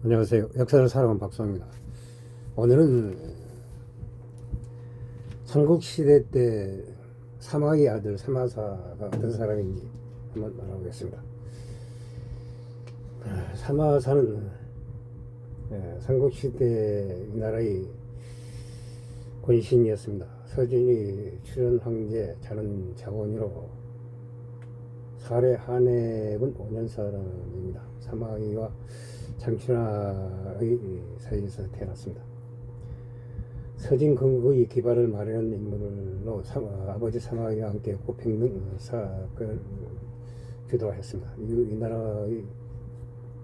안녕하세요. 역사를 살아온 박사입니다. 오늘은 삼국시대 때 사마의 아들 사마사가 어떤 사람인지 한번 알아보겠습니다. 사마사는 삼국시대 이 나라의 권신이었습니다. 서진이 출연 황제 자는 자본으로 사례 한해군 5년 사람입니다. 사마의와 장춘하의 사이에서 태어났습니다. 서진 건국의 기반을 마련한 인물로 아버지 사마의와 함께 고평등 사건을 주도했습니다. 이 나라의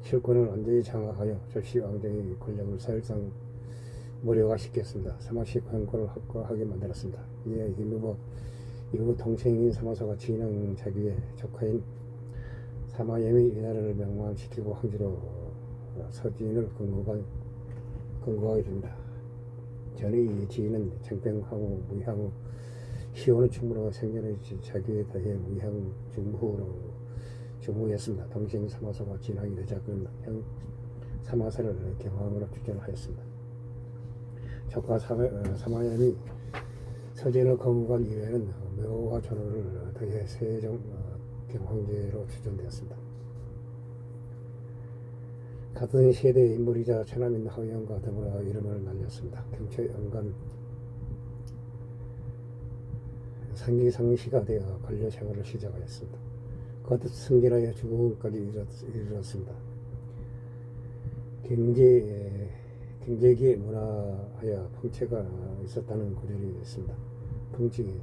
실권을 완전히 장악하여 조씨 왕정의 권력을 사실상 무력화시켰습니다. 사마씨 관고를 확고하게 만들었습니다. 이에 힘입어 이후 동생인 사마사가 진영 자기의 조카인 사마염이 이 나라를 멸망시키고 황제로 서진을 건국하게 됩니다. 전의 지인은 정평하고 무향 시호는 충무로 생전의 자기에 대해 무향 중무했습니다. 동생 사마사가 진학이 되자 그는 형 사마사를 경황으로 추천하였습니다. 조카 사마염이 서진을 건국한 이후에는 묘와 전호를 더해 세종 경황제로 추천되었습니다. 같은 세대의 인물이자 천하민 하위원과 더불어 이름을 날렸습니다. 경처 연간 상기상시가 되어 관료 생활을 시작하였습니다. 거듭 승진하여 죽음까지 이르렀습니다. 경제기에 문화하여 풍채가 있었다는 고절이 있습니다. 풍치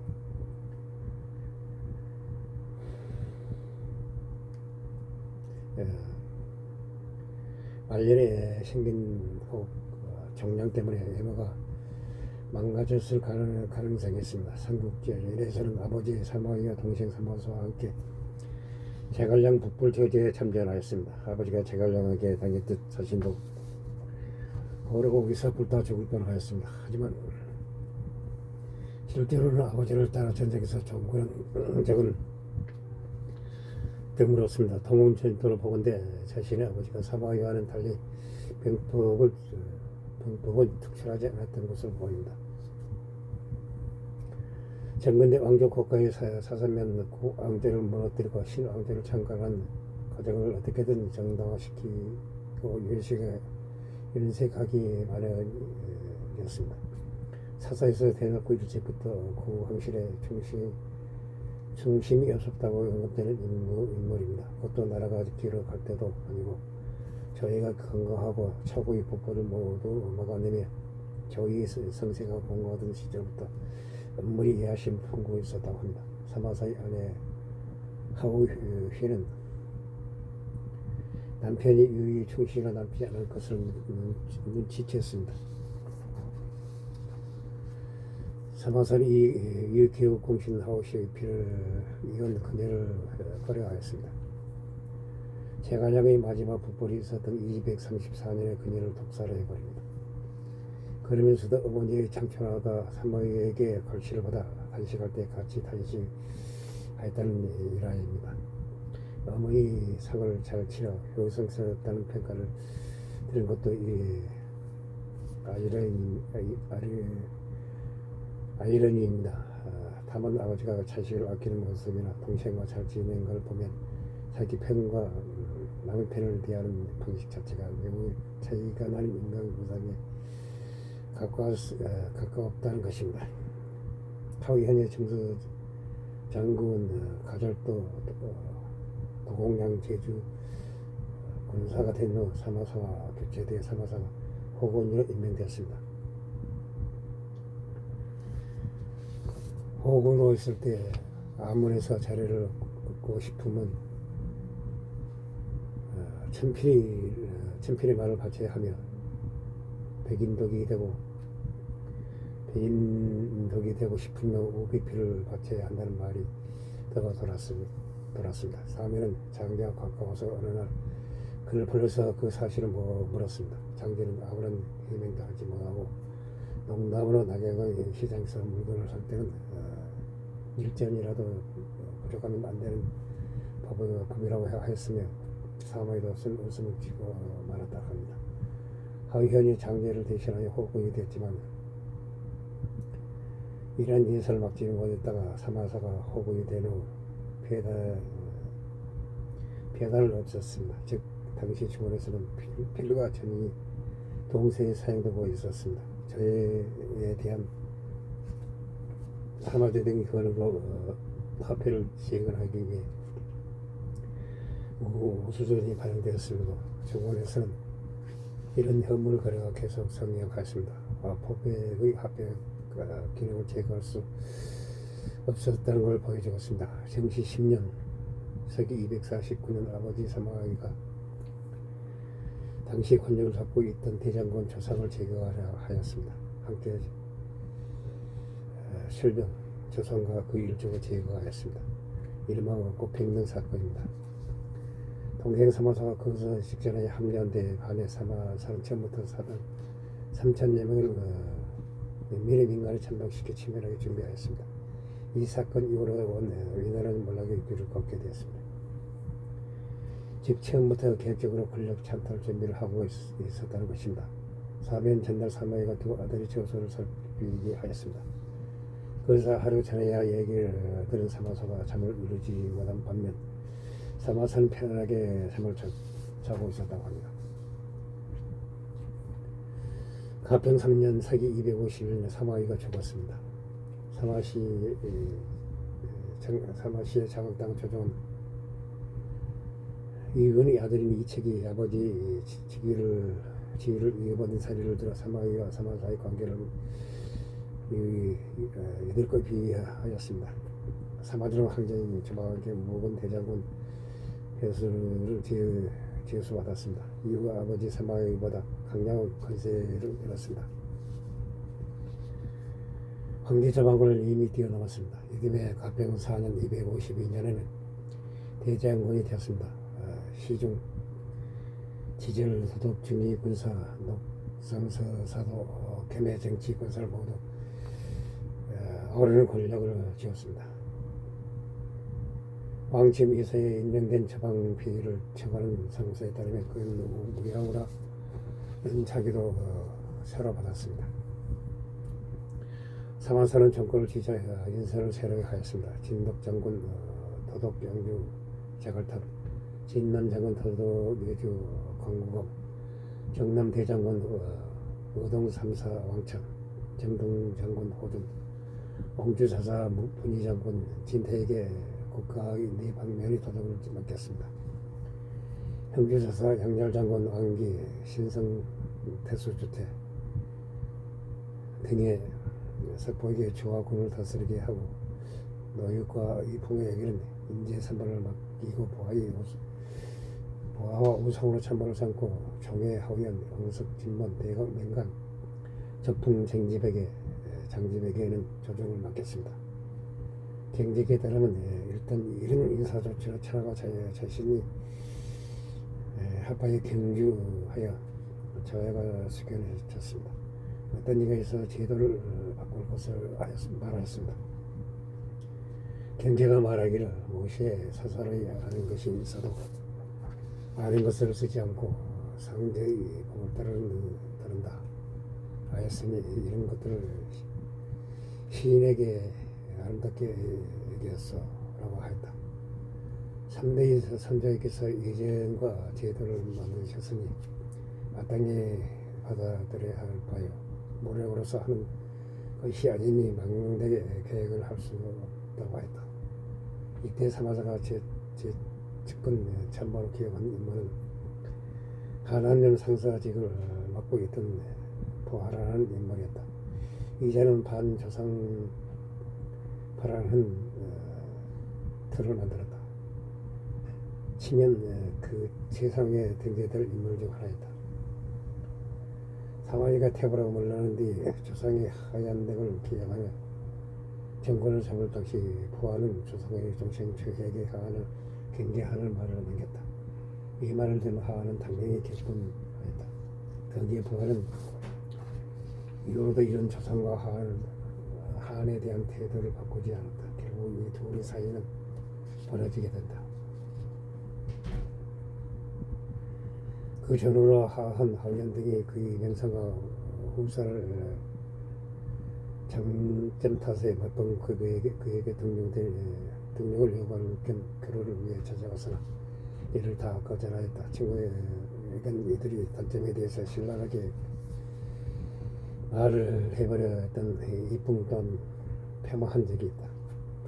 말년에 생긴 정량 때문에 외모가 망가졌을 가능성이 있습니다. 삼국지에서는 아버지 사마의와 동생 사마사와 함께 제갈량 북불투제에 참전하였습니다. 아버지가 제갈량에게 당했듯 자신도 고르고 위서 불타 죽을 뻔하였습니다. 하지만 실제로는 아버지를 따라 전쟁에서 종군한 적은 드물었습니다. 동훈전투를 보건대 자신의 아버지가 사마의와는 달리 병법은 특출하지 않았던 것으로 보입니다. 정근대 왕조 국가의 사사면 왕제를 무너뜨리고 신왕제를 창건한 과정을 어떻게든 정당화시키고 윤색하기 마련이었습니다. 사사에서 대놓고 일찍부터 그 황실에 중심이 없었다고 언급되는 인물입니다. 그것도 나라가 뒤로 갈 때도 아니고 저희가 건강하고 최고의 복권을 모두 막아내며 저희의 성세가 공고하던 시절부터 은물이 예하심 풍부히 있었다고 합니다. 사마사의 아내 하우휘는 남편이 유의 충실을 남지 않을 것을 눈치챘습니다. 사마사는 이 개국 공신 하우시의 피를 이은 그녀를 거래하였습니다. 제갈량의 마지막 북벌이 있었던 234년에 그녀를 독살해버립니다. 그러면서도 어머니의 장춘하가 사마의에게 걸치를 받아 단식할 때 같이 단식하였다는 일화입니다. 어머니 상을 잘 치러 효성스럽다는 평가를 들은 것도 아이러니입니다. 다만 아버지가 자식을 아끼는 모습이나 동생과 잘 지내는 걸 보면 자기 편과 남의 편을 대하는 방식 자체가 매우 차이가 나는 인간 구상에 가까웠다는 것입니다. 하위 현재 정수 장군 가절도 도공양 제주 군사가 된 후 사마사와 교체돼 사마사가 호군으로 임명되었습니다. 호군으로 있을 때 아문에서 자리를 얻고 싶으면 천필의 말을 바쳐야 하며 백인덕이 되고 싶으면 우비필을 바쳐야 한다는 말이 돌았습니다. 사면은 장제가 가까워서 어느 날 그를 불러서 그 사실을 물었습니다. 장제는 아무런 해명도 하지 못하고 농담으로 낙엽의 시장에서 물건을 살 때는 일전이라도 부족하면 안 되는 법이라고 하였으며 사마이도 웃음을 지고 말았다 합니다. 하위현이 장제를 대신하여 호국이 됐지만 이러한 인사를 막지 못했다가 사마사가 호국이 된 후 배단을 없었습니다. 즉 당시 중원에서는 필과 전이 동시에 사용되고 있었습니다. 저에 대한 사마제 등 권으로 화폐를 시행하기 위해 우수전이 발행되었음에도 중원에서는 이런 현물 거래가 계속 성행하였습니다. 포백의 화폐 기능을 제거할 수 없었다는 걸 보여주었습니다. 정시 10년 서기 249년 아버지 사마이가 당시 권력을 잡고 있던 대장군 조상을 제거하려 하였습니다. 함께 설병 조상과 그 일족을 제거하였습니다. 이름하고 백능 사건입니다. 동생 사마사가 거기서 직전에 합류한 데 반해 사마사는 처음부터 사단 3,000여 명을 미래 민간을 참박시켜 치밀하게 준비하였습니다. 이 사건 이후로 위나라는 몰락의 길을 걷게 되었습니다. 즉 처음부터 계획적으로 권력 찬탈 준비를 하고 있었다는 것입니다. 사면 전날 사마이가 두 아들이 저소를 살피게 하였습니다. 그래서 하루 전에야 얘기를 들은 사마사가 잠을 이루지 못한 반면 사마사는 편안하게 잠을 자고 있었다고 합니다. 가평 3년 서기 251년 사마이가 죽었습니다. 사마시의 자극당 조정은 이근의 아들인 이책이 아버지 지위를 이어받은 사리를 들어 사마이와 사마사의 관계를 이들과 비하였습니다. 사마드론 황제인 조방에게 묵은 대장군 회수를 제수받았습니다. 이후 아버지 사마이보다 강력한 권세를 잃었습니다. 황제 조방군을 이미 뛰어넘었습니다. 이듬해 가평 4년 252년에는 대장군이 되었습니다. 시중 지절 도덕 중위 군사 녹성서 사도 겸해 정치 군사를 모두 아우르는 권력을 쥐었습니다. 왕침 이서에 임명된 처방비를 처하는 상소에 따르면 그는 무야우라 자기도 새로 받았습니다. 사마사는 정권을 지지하여 인선을 새로 하였습니다. 진덕장군 도덕영주 자갈탑, 진남장군 도덕예주 광구검, 경남대장군 의동삼사 왕창, 정동장군 호준, 옹주사사 분이장군 진태에게 국가의 네 방면의 도덕을 맡겼습니다. 형주사사 양렬장군 왕기 신성 태수주태 등의 석보에게 주와 군을 다스리게 하고 노역과 이풍에게는 인재 선발을 맡기고 보아와 우성으로 참모를 삼고 총회 하위원 황석 진문 대각 맹간 적풍 장집에게는 조정을 맡겼습니다. 경제에 따르면 일단 이런 인사조치로 천하가 자신이 합하에 경주하여 저해가 수견해졌습니다. 어떤 이가 있어 제도를 바꿀 것을 말하였습니다. 경제가 말하기를 무엇에 사사로이 아는 것이 있어도 아는 것을 쓰지 않고 상대의 법을 따른다 하였으니 이런 것들을 시인에게 아름답게 얘기했어 라고 하였다. 3대의 선조에게서 예전과 제도를 만드셨으니 마땅히 받아들여야 할 바요 모략으로서 하는 것이 아니니 망령되게 계획을 할 수 없다고 하였다. 이때 사마사가 제 측근 참모로 기억한 인물은 하나님 상사직을 맡고 있던 보하라는 인물이었다. 이자는 반조상 파라는 틀을 만들었다. 치면 그 세상에 등재될 인물 중 하나였다. 사마이가 태고라고 물러난 뒤 조상의 하얀 넥을 기념하며 정권을 잡을 당시 부하는 조상의 동생 최에게 하한을 경계하는 말을 남겼다. 이 말을 들은 하한은 당연히 기쁨하였다. 거기에 부하는 이후로도 이런 조상과 하한에 대한 태도를 바꾸지 않았다. 결국 이 둘의 사이는 벌어지게 된다. 그 전후로 하한 학년 등이 그의 명성과 후사를 장점 탓에 몇번 그에게 등용을 요구하는 교류를 위해 찾아갔으나 이를 다 거절하였다. 친구에겐 이들이 단점에 대해서 신랄하게 말을 해버려 했던 이쁨 또한 폐마한 적이 있다.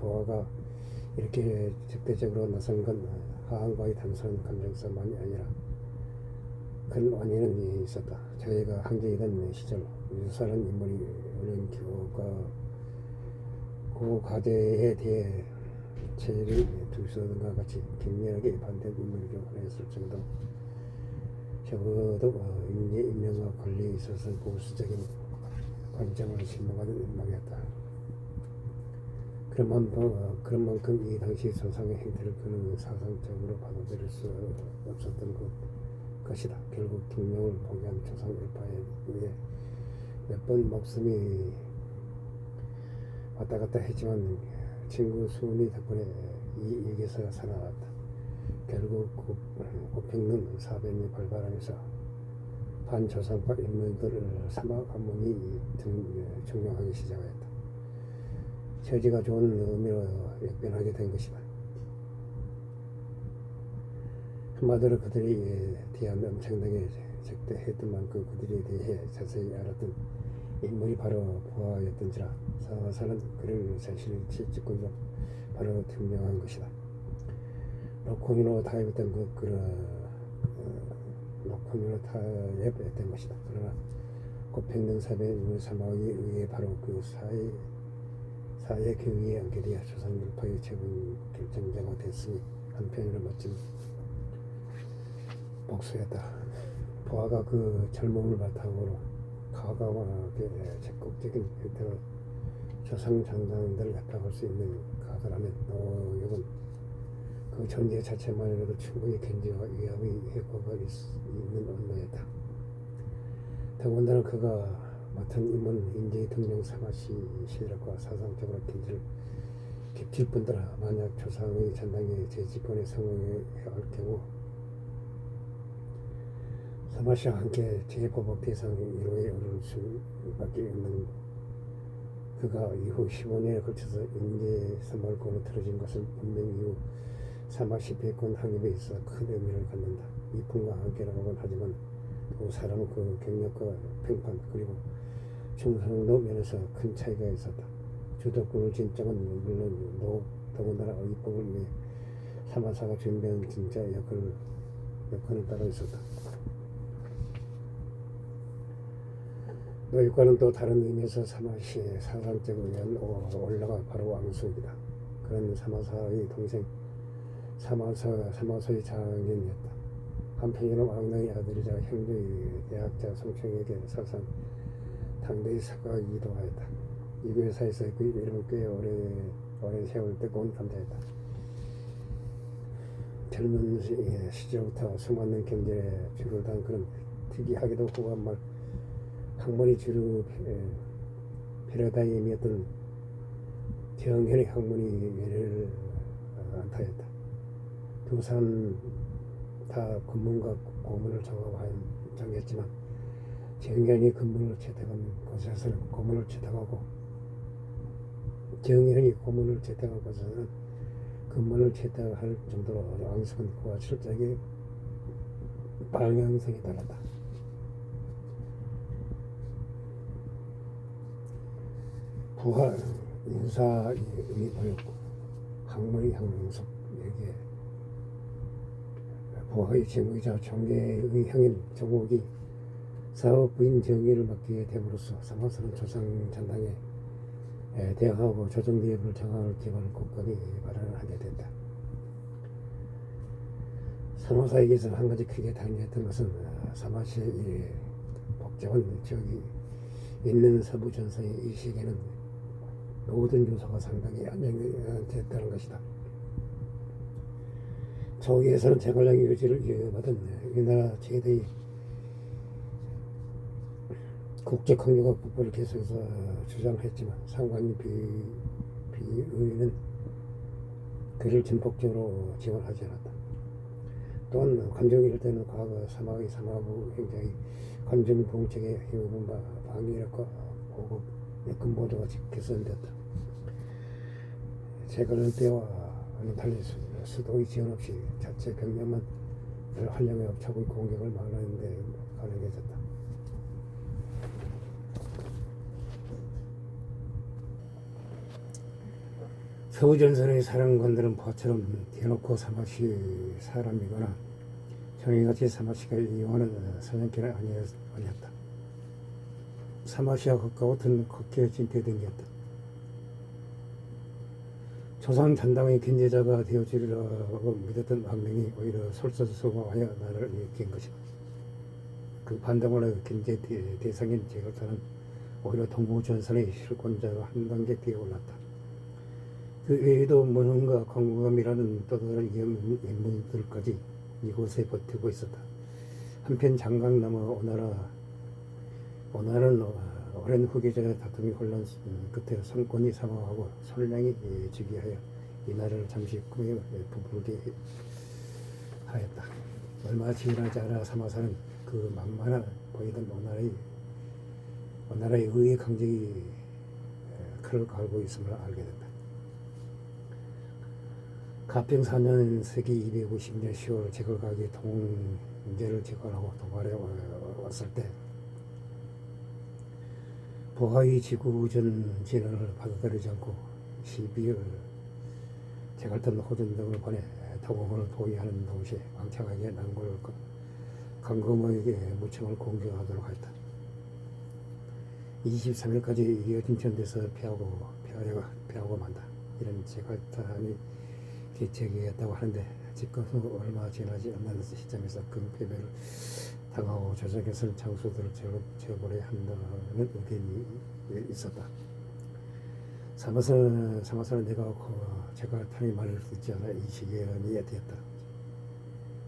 부하가 이렇게 적대적으로 나선 건 하한과의 단순한 감정싸움만이 아니라 큰 원인은 있었다. 저희가 항쟁이던 시절 유사한 인물이 올린 그 과제에 대해 체를 두서든가 같이 격렬하게 반대한 인물이라고 하였을 정도 적어도 인재 임명과 권리에 있어서 보수적인 관점을 신봉하는 인물이었다. 그런 만큼 이 당시 조상의 행태를 그는 사상적으로 받아들일 수 없었던 것이다. 결국 김명을 포기한 조상 일파에 의해 몇 번 목숨이 왔다 갔다 했지만 친구 수은이 덕분에 이 일기에서 살아났다. 결국 고평릉 사변이 발발하면서 반조상파 인물들을 사막 한문이 증명하기 시작하였다. 처지가 좋은 의미로 역변하게 된 것이다. 한마디로 그들이 대한 엄청나게 적대했던 만큼 그들에 대해 자세히 알았던 인물이 바로 부하였던지라 사는 그를 자신의 직권으로 바로 증명한 것이다. 로코미노 타협했던 로코미노 타협했던 것이다. 그러나 고평등 사변 사막에 의해 바로 그 사회 교위에 연결되어 조선일파의 최근 결정자가 됐으니 한편으로 멋진 복수였다. 부하가 그 젊음을 바탕으로 가감하게 적극적인 형태로 조상 장단들을 나타낼 수 있는 가설하면 노역은 그 존재 자체만으로도 충분히 견제와 위협의 효과가 있는 업무였다. 더군다나 그가 맡은 임무는 인재의 등용 사마시 실력과 사상적으로 견제를 겹칠 뿐더러 만약 조상의 전당에 재집권에 성공할 경우 사마시와 함께 재보복 대상의 일호에 오를 수밖에 없는 그가 이후 15년에 걸쳐서 인재 선발권을 틀어진 것은 분명히 이후 사마시 배권 확립에 있어 큰 의미를 갖는다. 이품과 함께라고는 하지만 두 사람은 그 경력과 평판 그리고 충성도 면에서 큰 차이가 있었다. 주도권을 쥔 쪽은 물론 더군다나 이법을 위해 사마사가 준비한 진짜 여건을 따라 있었다. 노역과는 또 다른 의미에서 사마시의 사상적 의견 올라가 바로 왕숙이다. 그런 사마사의 동생 사마소의 장인이었다. 한편으로 왕릉의 아들이자 형제의 대학자 성총에게 사상 당대의 사과이기도 하였다. 이 회사에서 그 이름은 꽤 오랜 세월 뜨거운 감자였다. 젊은 시절부터 수많은 경제에 줄을 단 그런 특이하게도 후한 말 학문이 주로 패러다임이었던 정현의 학문이 예를 안타였다. 두 사람 다 근문과 고문을 정했지만 정현이 근문을 채택한 곳에서는 고문을 채택하고 정현이 고문을 채택한 곳에서는 근문을 채택할 정도로 왕숙은 그와 철저하게 방향성이 달랐다. 부하 인사의 보였고 학문의 향속 여기에 부하의 제무이자 총계의 형인 조국이 사업부인 정의를 맡게 됨으로써 사마사는 조상 전당에 대항하고 조정대업을 정할 기반을 굳건히 마련하게 된다. 사마사에게서 한 가지 크게 당연했던 것은 사마시의 복잡한 지역이 있는 서부 전선의 이 시기에는 모든 요소가 상당히 안정됐다는 것이다. 초기에서는 제갈량의 의지를 이어받은 우리나라 최대의 국적 항로가 국보를 계속해서 주장했지만 상관이 비의는 그를 전폭적으로 지원하지 않았다. 또한 관종일 때는 과거 사마의 사마부 굉장히 관종 봉책에 힘입은 바 방위력과 보급 근보도가 개선되었다. 제거는 때와 달리 수도의 지원 없이 자체 병력만 활용해 적의 공격을 막는 데 가능해졌다. 서우전선의 사령관들은 포처럼 대놓고 사마시 사람이거나 형이같이 사마시가 이용하는 사냥개는 아니었다. 사마시와 가까웠던 국회 진퇴등이었다. 조선 전당의 견제자가 되어주리라고 믿었던 악명이 오히려 솔선수범하여 나를 일으킨 것이다. 그 반동으로 견제 대상인 제갈타는 오히려 동부전선의 실권자로 한 단계 뛰어 올랐다. 그 외에도 무능과 광무감이라는 또 다른 인물들까지 이곳에 버티고 있었다. 한편 장강 넘어 오나라는 오랜 후계자의 다툼이 혼란 끝에 성권이 사망하고 솔량이 즉위하여 이 나라를 잠시 꿈에 부풀게 하였다. 얼마 지나지 않아 사마사는 그 만만해 보이던 오나라의 의회 강직이 칼을 갈고 있음을 알게 된다. 가평 4년 세기 250년 10월 제걸각이 통제를 재건하고 도발해 왔을 때 보하의 지구전 진언을 받아들이지 않고 12월 제갈탄 호전 등을 보내 타공을 포위하는 동시에 왕창하게 난골 강금호에게 무청을 공격하도록 하였다. 23일까지 이어진 전대에서 피하고 만다. 이런 제갈탄이 대책이었다고 하는데 집권후 얼마 지나지 않는 시점에서 큰 패배를 당하고 조정에서는 장수들을 제거해야 한다는 의견이 있었다. 사마사는 내가 제갈탄의 말을 듣지 않아 이 시기연이 되었다.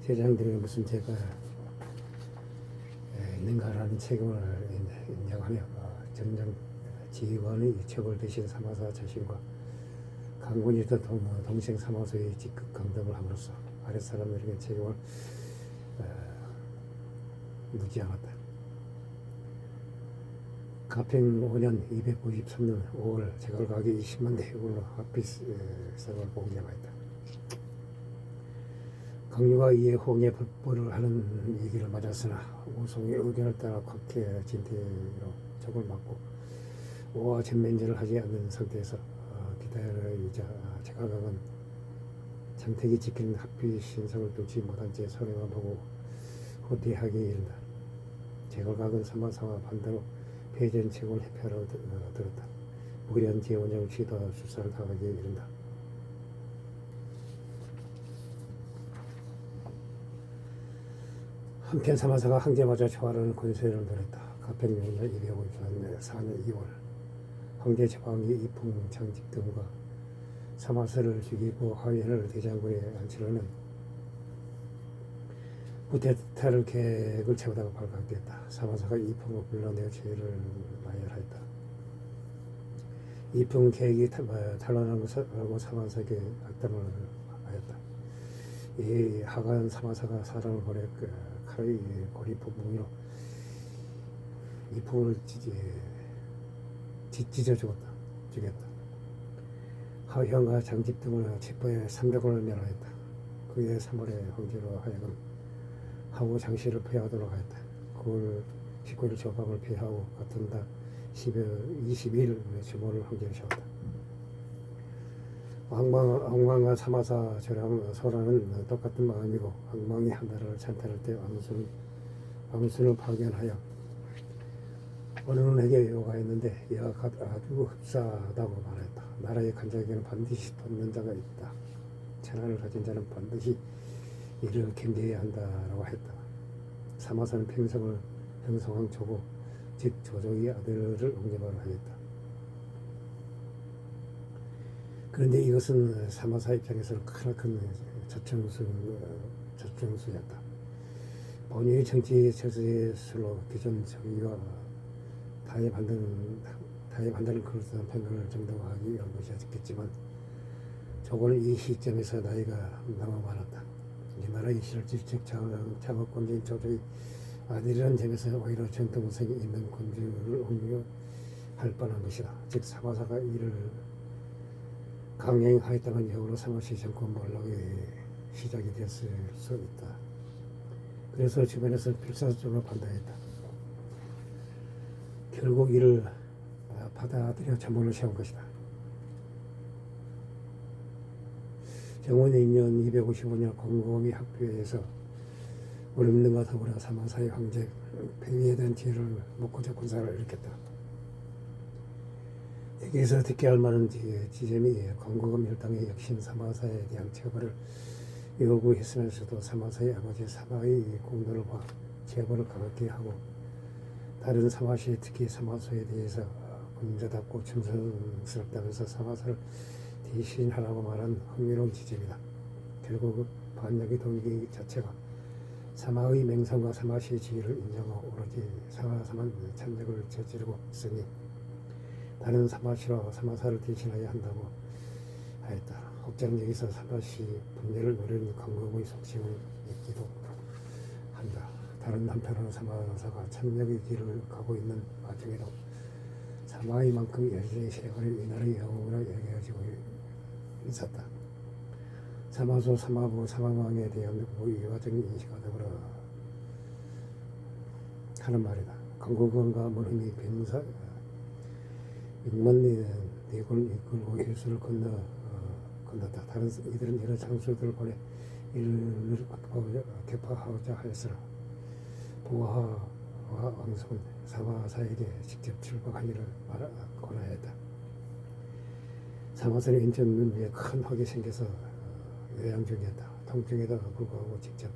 세장들에게 무슨 죄가 있는가라는 책임을 인정하며 전장 지휘관의 척을 대신 사마사 자신과 강군이 있던 동생 사마소의 직급 강등을 함으로써 아랫사람들에게 책임을 묻지 않았다. 가평 5년 293년 5월 제갈각이 20만 대 해군으로 하피석을 공격하였다. 강유가 이에 홍해 불보를 하는 얘기를 맞았으나 우송의 의견을 따라 국회 진퇴로 적을 막고 오와 전면전을 하지 않는 상태에서 기다리자 제갈각은 장택이 지키는 합의 신상을 뚫지 못한 채 손해만 보고 후퇴하게 이른다. 제갈각은 사마사와 반대로 패전책을 회피하러 들었다. 무리한 재원정 시도와 수사를 당하게 이른다. 한편 사마사가 황제마저 초월하는 권세를 누렸다. 가평 6년 254년 2월 황제 제방이 이풍 장직 등과 사마사를 죽이고 하위현을 대장군에 앉히려는 쿠데타를 계획을 세우다가 발각됐다. 사마사가 이풍을 불러내어 죄를 나열하였다. 이풍 계획이 탄로난 것을 사마사에게 악담을 하였다. 이 하간 사마사가 사람을 보내 칼의 고리포 무기로 이풍을 찢어 죽였다. 하현과 장집 등을 체포해 300원을 면하였다. 그의 3월에 황제로 하여금 하고 장씨를 폐하도록 하였다. 9월 19일 조방을 폐하고 같은 달 22일 주모를 황제로 세웠다. 왕망과 사마사 소라는 똑같은 마음이고 왕망이 한 나라를 찬탈할 때 왕순을 파견하여 어느 분에게 요구하였는데 이가 아주 흡사하다고 말했다. 나라의 간장에게는 반드시 돕는 자가 있다. 재난을 가진 자는 반드시 이를 견뎌야 한다라고 했다. 사마사는 평성왕 조고 즉 조조의 아들을 왕제바로 하였다. 그런데 이것은 사마사 입장에서는 크나큰 저청수였다. 본인의 정치 처지술로 기존 정의와 타에 반대는 그럴듯한 편견을 정당화하기 위한 것이었겠지만 조고는 이 시점에서 나이가 너무 많았다. 우리나라의 실질적 장어권주인 조조의 아들이라는 점에서 오히려 전통성이 있는 권주를 옹유할 뻔한 것이다. 즉 사마사가 이를 강행하였다는 역으로 사마시 정권 몰락의 시작이 됐을 수 있다. 그래서 주변에서 필사적으로 판단했다. 결국 이를 받아들여 전문을 세운 것이다. 정원의 2년 255년 공공이 학교에서 원룸과 더불어 사마사의 황제 폐위에 대한 지혜를 묻고자 군사를 일으켰다. 여기에서 듣게 할 만한 지점이 건국은 멸당의 역신 사마사에 대한 처벌을 요구했으면서도 사마사의 아버지 사마의 공로와 제보를 강하게 하고 다른 사마시 특히 사마소에 대해서 군자답고 충성스럽다면서 사마사를 대신하라고 말한 흥미로운 지점이다. 결국 반역의 동기 자체가 사마의 맹성과 사마시의 지위를 인정하고 오로지 사마사만 참적을 저지르고 있으니 다른 사마시와 사마사를 대신하여야 한다고 하였다. 혹자는 여기서 사마시 분열을 노리는 강국의 속심을 있기도 한다. 다른 한편으로 사마사가 참력의 길을 가고 있는 와중에도 사마이만큼 여전히 세월의 이날의 영웅으로 여겨지고 있었다. 사마소, 사마부, 사마왕에 대한 위화적인 인식하더불어 하는 말이다. 강국원과 물힘이 병사 육만 내군을 이끌고 일수를 건넜다. 다른 이들은 여러 장수들을 보내 이를 격파하고자 하였으나 보아와 왕성은 사마사에게 직접 출국하기를 권하였다. 사마사는 인천 위에 큰 흙이 생겨서 요양 중이었다. 통증에도 불구하고 직접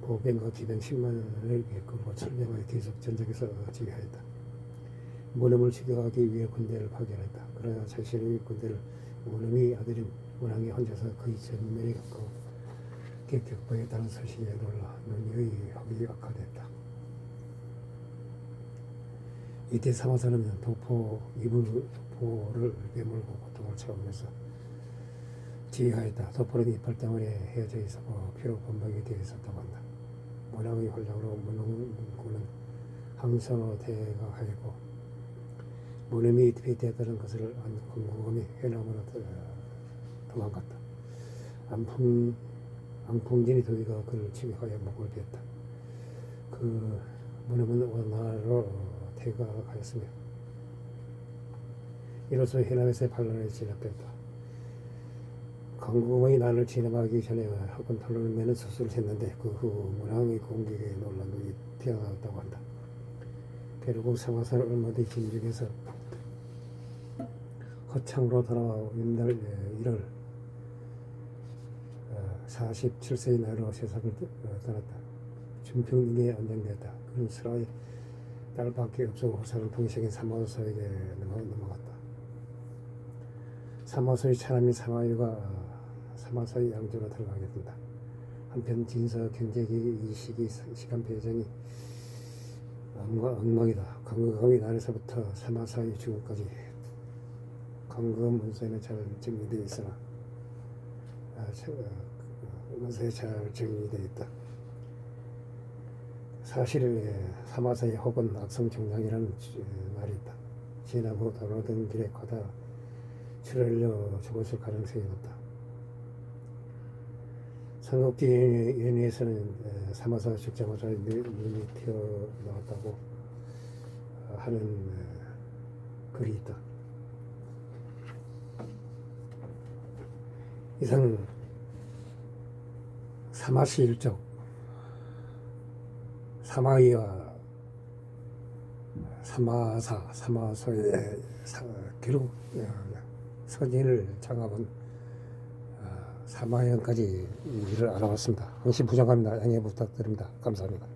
보병과 기병 10만을 이끌고 철병하여 계속 전적에서 지휘하였다. 문음을 추격하기 위해 군대를 파견했다. 그러나 자신의 군대를 문음의 아들인 문왕이 혼자서 그의 전면에 가까워 격파했다는 소식에 놀라 눈의 흙이 악화됐다. 이때 사마사는 도포를 매물고 고통을 채우면서 지휘하였다. 도포는 이빨 때문에 헤어져 있었고 피로 범벅이 되어 있었다고 한다. 문왕의 활약으로 문흥군은 항선호대가 하였고 문음이 피했다는 것을 안 건국원이 해남으로 도망갔다. 안풍진이 도위가 그를 침입하여 목을 베었다. 그 문음은 원나라로 퇴각하였으며 이로써 해남에서의 반란이 진압됐다. 강국의 난을 진압하기 전에 학원 탈론을 매는 수술을 했는데 그 후 문왕의 공격에 놀란 눈이 피어나왔다고 한다. 결국 사마사를 얼마 뒤 진중에서 허창으로 돌아와 윤달 1월 47세의 나이로 세상을 떠났다. 준평님에 안정되었다. 그는 슬하에 딸밖에 없어 후사는 동생인 사마소에게 넘어갔다. 사마소의 차남인 사마사의 양조로 들어가게 된다. 한편 진서 경제기 이 시간 배정이 엉망이다. 강국왕의 날에서부터 사마사의 죽음까지 강국원 문서에는 잘 정리되어 있으나 문서에 잘 정리되어 있다. 사실 사마사의 혹은 악성정장이라는 말이 있다. 지나고 돌아오던 길에 가다 출혈려 죽었을 가능성이 높다. 삼국지 연의에서는 사마사가 죽자마자 눈이 튀어나왔다고 하는 글이 있다. 이상 사마시 일족 사마이와 사마소의 결국 선인을 장합은 사마현까지 일을 알아봤습니다. 항시 부정합니다. 양해 부탁드립니다. 감사합니다.